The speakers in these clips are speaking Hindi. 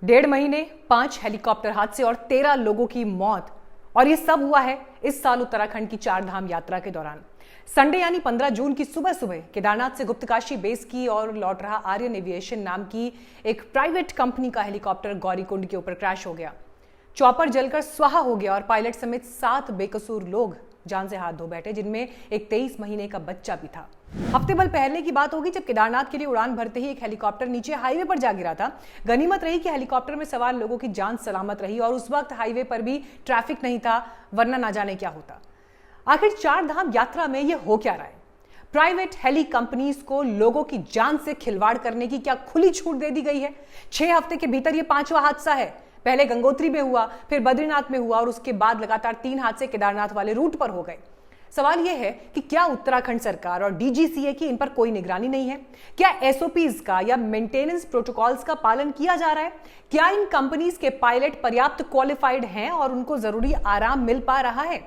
1.5 महीने, 5 हेलीकॉप्टर हादसे और 13 लोगों की मौत। और ये सब हुआ है इस साल उत्तराखंड की 4 धाम यात्रा के दौरान। संडे यानी 15 जून की सुबह सुबह केदारनाथ से गुप्तकाशी बेस की और लौट रहा आर्यन एविएशन नाम की एक प्राइवेट कंपनी का हेलीकॉप्टर गौरीकुंड के ऊपर क्रैश हो गया। चॉपर जलकर स्वाहा हो गया और पायलट समेत 7 बेकसूर लोग जान से हाथ धो बैठे, जिनमें एक 23 महीने का बच्चा भी था। हफ्ते भर पहले की बात होगी जब केदारनाथ के लिए उड़ान भरते ही एक हेलीकॉप्टर नीचे हाईवे पर जा गिरा था। गनीमत रही कि हेलीकॉप्टर में सवार लोगों की जान सलामत रही और उस वक्त हाईवे पर भी ट्रैफिक नहीं था, वरना ना जाने क्या होता। आखिर 4 धाम यात्रा में यह हो क्या रहा है? प्राइवेट हेली कंपनीज को लोगों की जान से खिलवाड़ करने की क्या खुली छूट दे दी गई है? 6 हफ्ते के भीतर यह 5वां हादसा है। पहले गंगोत्री में हुआ, फिर बद्रीनाथ में हुआ और उसके बाद लगातार 3 हादसे केदारनाथ वाले रूट पर हो गए। सवाल यह है कि क्या उत्तराखंड सरकार और डीजीसीए की इन पर कोई निगरानी नहीं है? क्या एसओपीज का या मेंटेनेंस प्रोटोकॉल्स का पालन किया जा रहा है? क्या इन कंपनीज के पायलट पर्याप्त क्वालिफाइड हैं और उनको जरूरी आराम मिल पा रहा है?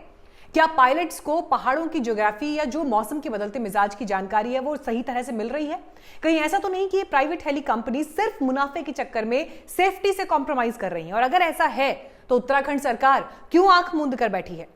क्या पायलट्स को पहाड़ों की ज्योग्राफी या जो मौसम के बदलते मिजाज की जानकारी है वो सही तरह से मिल रही है? कहीं ऐसा तो नहीं कि ये प्राइवेट हेली कंपनी सिर्फ मुनाफे के चक्कर में सेफ्टी से कॉम्प्रोमाइज कर रही है? और अगर ऐसा है तो उत्तराखंड सरकार क्यों आंख मूंद कर बैठी है?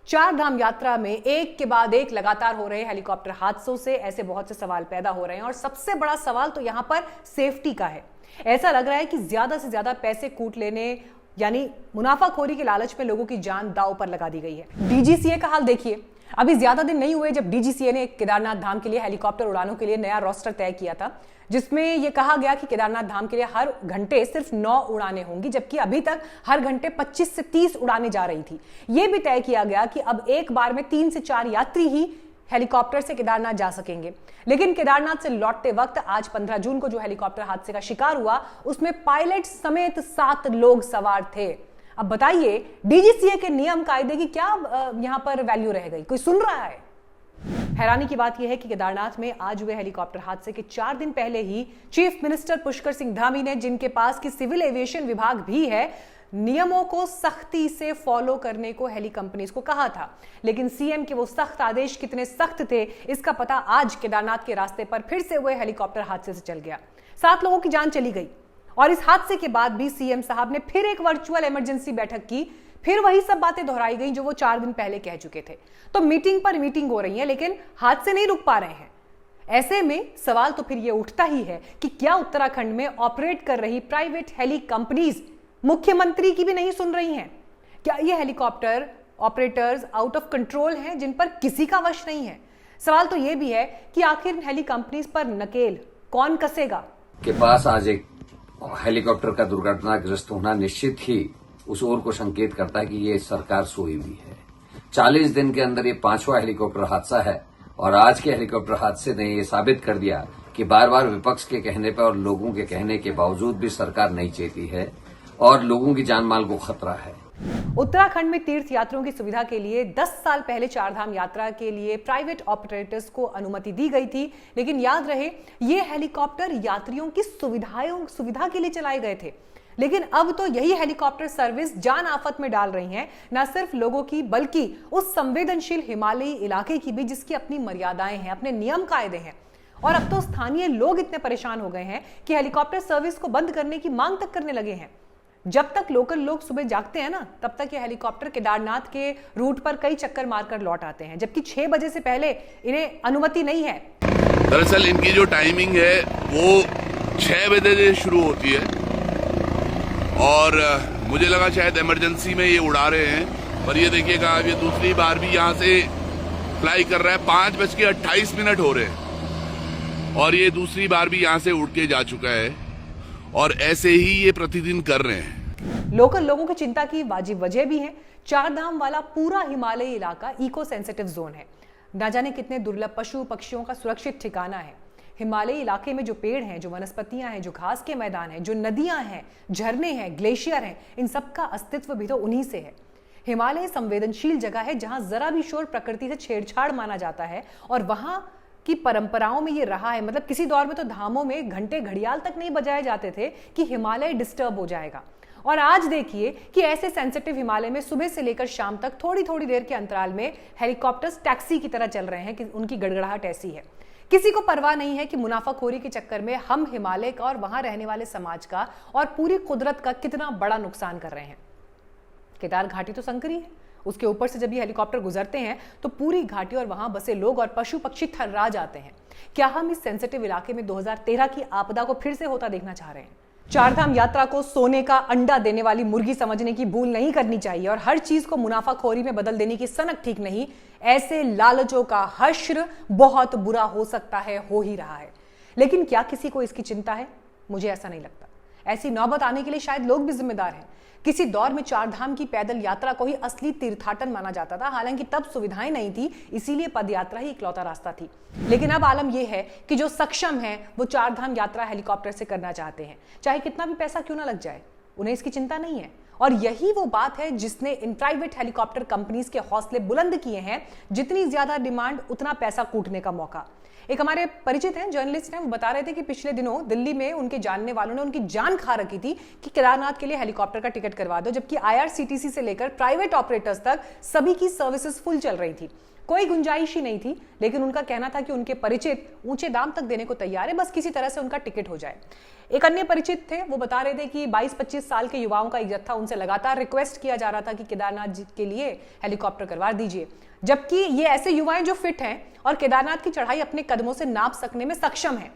4 धाम यात्रा में एक के बाद एक लगातार हो रहे हेलीकॉप्टर हादसों से ऐसे बहुत से सवाल पैदा हो रहे हैं और सबसे बड़ा सवाल तो यहां पर सेफ्टी का है। ऐसा लग रहा है कि ज्यादा से ज्यादा पैसे कूट लेने यानी मुनाफाखोरी के लालच में लोगों की जान दांव पर लगा दी गई है। डीजीसीए का हाल देखिए, अभी ज्यादा दिन नहीं हुए जब डीजीसीए ने केदारनाथ धाम के लिए हेलीकॉप्टर उड़ानों के लिए नया रोस्टर तय किया था, जिसमें यह कहा गया कि केदारनाथ धाम के लिए हर घंटे सिर्फ 9 उड़ानें होंगी, जबकि अभी तक हर घंटे 25 से 30 उड़ानें जा रही थी। यह भी तय किया गया कि अब एक बार में 3 से 4 यात्री ही हेलीकॉप्टर से केदारनाथ जा सकेंगे। लेकिन केदारनाथ से लौटते वक्त आज 15 जून को जो हेलीकॉप्टर हादसे का शिकार हुआ, उसमें पायलट समेत 7 लोग सवार थे। अब बताइए, डीजीसीए के नियम कायदे की क्या यहां पर वैल्यू रह गई? कोई सुन रहा है? हैरानी की बात यह है कि केदारनाथ में आज हुए हेलीकॉप्टर हादसे के 4 दिन पहले ही चीफ मिनिस्टर पुष्कर सिंह धामी ने, जिनके पास की सिविल एविएशन विभाग भी है, नियमों को सख्ती से फॉलो करने को हेली कंपनीज को कहा था। लेकिन सीएम के वो सख्त आदेश कितने सख्त थे, इसका पता आज केदारनाथ के रास्ते पर फिर से हुए हेलीकॉप्टर हादसे से चल गया। 7 लोगों की जान चली गई और इस हादसे के बाद भी सीएम साहब ने फिर एक वर्चुअल इमरजेंसी बैठक की। फिर वही सब बातें दोहराई गई जो वो 4 दिन पहले कह चुके थे। तो मीटिंग पर मीटिंग हो रही है, लेकिन हादसे नहीं रुक पा रहे हैं। ऐसे में सवाल तो फिर ये उठता ही है कि क्या उत्तराखंड में ऑपरेट कर रही प्राइवेट हेली कंपनीज मुख्यमंत्री की भी नहीं सुन रही हैं? क्या ये helicopter operators out of control हैं, जिन पर किसी का वश नहीं है? सवाल तो ये भी है कि आखिर हेली कंपनीज पर नकेल कौन कसेगा? के पास आज एक हेलीकॉप्टर का दुर्घटनाग्रस्त होना निश्चित ही उस ओर को संकेत करता है कि ये सरकार सोई हुई है। 40 दिन के अंदर ये 5वां हेलीकॉप्टर हादसा है और आज के हेलीकॉप्टर हादसे ने ये साबित कर दिया कि बार बार विपक्ष के कहने पर और लोगों के कहने के बावजूद भी सरकार नहीं चेती है और लोगों की जान माल को खतरा है। उत्तराखंड में तीर्थ यात्रियों की सुविधा के लिए 10 साल पहले 4 धाम यात्रा के लिए प्राइवेट ऑपरेटर्स को अनुमति दी गई थी, लेकिन याद रहे ये हेलीकॉप्टर यात्रियों की सुविधा के लिए चलाए गए थे। लेकिन अब तो यही हेलीकॉप्टर सर्विस जान आफत में डाल रही हैं, न सिर्फ लोगों की बल्कि उस संवेदनशील हिमालयी इलाके की भी, जिसकी अपनी मर्यादाएं हैं, अपने नियम कायदे हैं। और अब तो स्थानीय लोग इतने परेशान हो गए हैं कि हेलीकॉप्टर सर्विस को बंद करने की मांग तक करने लगे हैं। जब तक लोकल लोग सुबह जागते हैं ना, तब तक ये हेलीकॉप्टर केदारनाथ के रूट पर कई चक्कर मारकर लौट आते हैं, जबकि 6 बजे से पहले इन्हें अनुमति नहीं है। दरअसल इनकी जो टाइमिंग है वो 6 बजे से शुरू होती है और मुझे लगा शायद इमरजेंसी में ये उड़ा रहे हैं, पर ये देखिएगा अब ये दूसरी बार भी यहाँ से फ्लाई कर रहा है। 5:28 हो रहे हैं और ये दूसरी बार भी यहाँ से उड़ के जा चुका है और ऐसे ही ये प्रतिदिन कर रहे हैं। लोकल लोगों की चिंता की वाजिब वजह भी है। 4 धाम वाला पूरा हिमालयी इलाका इको सेंसिटिव जोन है। न जाने कितने दुर्लभ पशु पक्षियों का सुरक्षित ठिकाना है। हिमालयी इलाके में जो पेड़ हैं, जो वनस्पतियां हैं, जो घास के मैदान हैं, जो नदियां हैं, झरने हैं, ग्लेशियर हैं, इन सब का अस्तित्व भी तो उन्हीं से है। हिमालय संवेदनशील जगह है जहां जरा भी शोर प्रकृति से छेड़छाड़ माना जाता है और वहां की परंपराओं में ये रहा है। मतलब किसी दौर में तो धामों में घंटे घड़ियाल तक नहीं बजाए जाते थे कि हिमालय डिस्टर्ब हो जाएगा। और आज देखिए कि ऐसे सेंसिटिव हिमालय में सुबह से लेकर शाम तक थोड़ी थोड़ी देर के अंतराल में हेलीकॉप्टर्स टैक्सी की तरह चल रहे हैं कि उनकी गड़गड़ाहट ऐसी है। किसी को परवाह नहीं है कि मुनाफाखोरी के चक्कर में हम हिमालय का और वहां रहने वाले समाज का और पूरी कुदरत का कितना बड़ा नुकसान कर रहे हैं। केदार घाटी तो संकरी है, उसके ऊपर से जब ये हेलीकॉप्टर गुजरते हैं तो पूरी घाटी और वहां बसे लोग और पशु पक्षी थर्रा जाते हैं। क्या हम इस सेंसिटिव इलाके में 2013 की आपदा को फिर से होता देखना चाह रहे हैं? चारधाम यात्रा को सोने का अंडा देने वाली मुर्गी समझने की भूल नहीं करनी चाहिए और हर चीज को मुनाफाखोरी में बदल देने की सनक ठीक नहीं। ऐसे लालचों का हश्र बहुत बुरा हो सकता है, हो ही रहा है। लेकिन क्या किसी को इसकी चिंता है? मुझे ऐसा नहीं लगता। ऐसी नौबत आने के लिए शायद लोग भी जिम्मेदार हैं। किसी दौर में चारधाम की पैदल यात्रा को ही असली तीर्थाटन माना जाता था। हालांकि तब सुविधाएं नहीं थी, इसीलिए पदयात्रा ही इकलौता रास्ता थी। लेकिन अब आलम यह है कि जो सक्षम हैं वो चारधाम यात्रा हेलीकॉप्टर से करना चाहते हैं, चाहे कितना भी पैसा क्यों ना लग जाए। उन्हें इसकी चिंता नहीं है और यही वो बात है जिसने इन प्राइवेट हेलीकॉप्टर कंपनीज के हौसले बुलंद किए हैं। जितनी ज्यादा डिमांड उतना पैसा कूटने का मौका। एक हमारे परिचित हैं, जर्नलिस्ट हैं, वो बता रहे थे कि पिछले दिनों दिल्ली में उनके जानने वालों ने उनकी जान खा रखी थी कि केदारनाथ के लिए हेलीकॉप्टर का टिकट करवा दो, जबकि IRCTC से लेकर प्राइवेट ऑपरेटर्स तक सभी की सर्विसेज फुल चल रही थी। कोई गुंजाइश ही नहीं थी, लेकिन उनका कहना था कि उनके परिचित ऊंचे दाम तक देने को तैयार है, बस किसी तरह से उनका टिकट हो जाए। एक अन्य परिचित थे, वो बता रहे थे कि 22-25 साल के युवाओं का एक जत्था उनसे लगातार रिक्वेस्ट किया जा रहा था कि केदारनाथ जी के लिए हेलीकॉप्टर करवा दीजिए, जबकि ये ऐसे युवा जो फिट हैं और केदारनाथ की चढ़ाई अपने कदमों से नाप सकने में सक्षम हैं।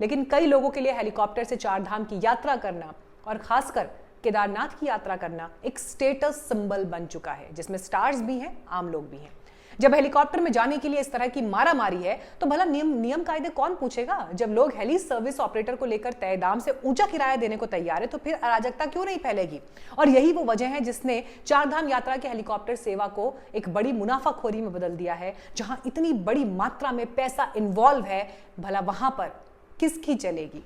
लेकिन कई लोगों के लिए हेलीकॉप्टर से चारधाम की यात्रा करना और खासकर केदारनाथ की यात्रा करना एक स्टेटस सिंबल बन चुका है, जिसमें स्टार्स भी हैं, आम लोग भी हैं। जब हेलीकॉप्टर में जाने के लिए इस तरह की मारामारी है तो भला नियम कायदे कौन पूछेगा? जब लोग हेली सर्विस ऑपरेटर को लेकर तय दाम से ऊंचा किराया देने को तैयार है तो फिर अराजकता क्यों नहीं फैलेगी? और यही वो वजह है जिसने चारधाम यात्रा के हेलीकॉप्टर सेवा को एक बड़ी मुनाफाखोरी में बदल दिया है। जहां इतनी बड़ी मात्रा में पैसा इन्वॉल्व है, भला वहां पर किसकी चलेगी?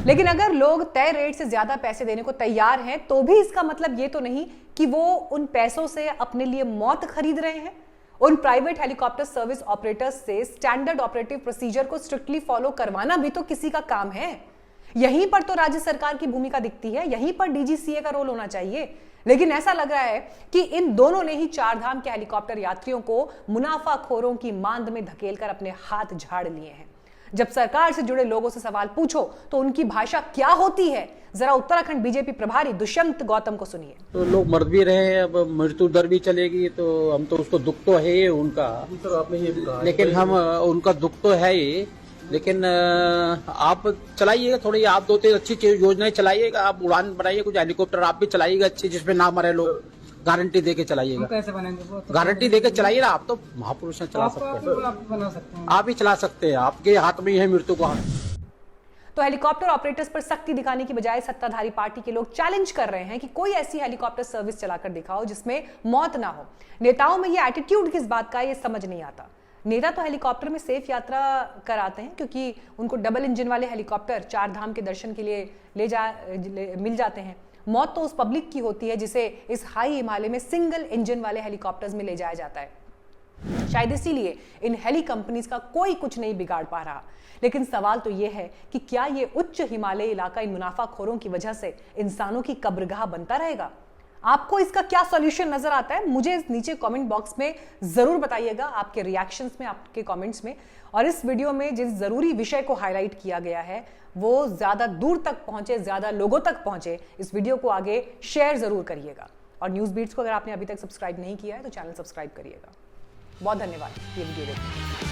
लेकिन अगर लोग तय रेट से ज्यादा पैसे देने को तैयार हैं तो भी इसका मतलब ये तो नहीं कि वो उन पैसों से अपने लिए मौत खरीद रहे हैं। उन प्राइवेट हेलीकॉप्टर सर्विस ऑपरेटर्स से स्टैंडर्ड ऑपरेटिव प्रोसीजर को स्ट्रिक्टली फॉलो करवाना भी तो किसी का काम है। यहीं पर तो राज्य सरकार की भूमिका दिखती है, यहीं पर DGCA का रोल होना चाहिए। लेकिन ऐसा लग रहा है कि इन दोनों ने ही चारधाम के हेलीकॉप्टर यात्रियों को मुनाफाखोरों की मांद में धकेलकर अपने हाथ झाड़ लिए हैं। जब सरकार से जुड़े लोगों से सवाल पूछो तो उनकी भाषा क्या होती है, जरा उत्तराखंड बीजेपी प्रभारी दुष्यंत गौतम को सुनिए। तो लोग मर भी रहे हैं, अब मृत्यु दर भी चलेगी, तो हम तो उसको दुख तो है ही उनका, आपने ये भी कहा, लेकिन हम उनका दुख तो है ही, लेकिन आप चलाइएगा थोड़ी, आप 2-3 अच्छी योजनाएं चलाइएगा, आप उड़ान बनाइए, कुछ हेलीकॉप्टर आप भी चलाइएगा अच्छी, जिसमें ना मरे लोग, गारंटी देके चलाइएगा। कैसे बनेंगे वो? गारंटी देके चलाइए ना, आप तो महापुरुष हैं, चला सकते हैं, आप बना सकते हैं, आप ही चला सकते हैं, आपके हाथ में ही है मृत्यु का। तो हेलीकॉप्टर ऑपरेटर्स पर सख्ती दिखाने की बजाय सत्ताधारी पार्टी के लोग चैलेंज कर रहे हैं कि कोई ऐसी हेलीकॉप्टर सर्विस चलाकर दिखाओ जिसमें मौत ना हो। नेताओं में ये एटीट्यूड किस बात का, ये समझ नहीं आता। नेता तो हेलीकॉप्टर में सेफ यात्रा कराते हैं क्योंकि उनको डबल इंजन वाले हेलीकॉप्टर चारधाम के दर्शन के लिए मिल जाते हैं। मौत तो उस पब्लिक की होती है जिसे इस हाई हिमालय में सिंगल इंजन वाले हेलीकॉप्टर्स में ले जाया जाता है। शायद इसीलिए इन हेली कंपनीज का कोई कुछ नहीं बिगाड़ पा रहा। लेकिन सवाल तो यह है कि क्या यह उच्च हिमालय इलाका इन मुनाफाखोरों की वजह से इंसानों की कब्रगाह बनता रहेगा? आपको इसका क्या सॉल्यूशन नजर आता है? मुझे नीचे कमेंट बॉक्स में जरूर बताइएगा, आपके रिएक्शंस में, आपके कमेंट्स में। और इस वीडियो में जिस जरूरी विषय को हाईलाइट किया गया है वो ज्यादा दूर तक पहुंचे, ज्यादा लोगों तक पहुंचे, इस वीडियो को आगे शेयर जरूर करिएगा। और न्यूज बीट्स को अगर आपने अभी तक सब्सक्राइब नहीं किया है तो चैनल सब्सक्राइब करिएगा। बहुत धन्यवाद ये वीडियो देखने के लिए।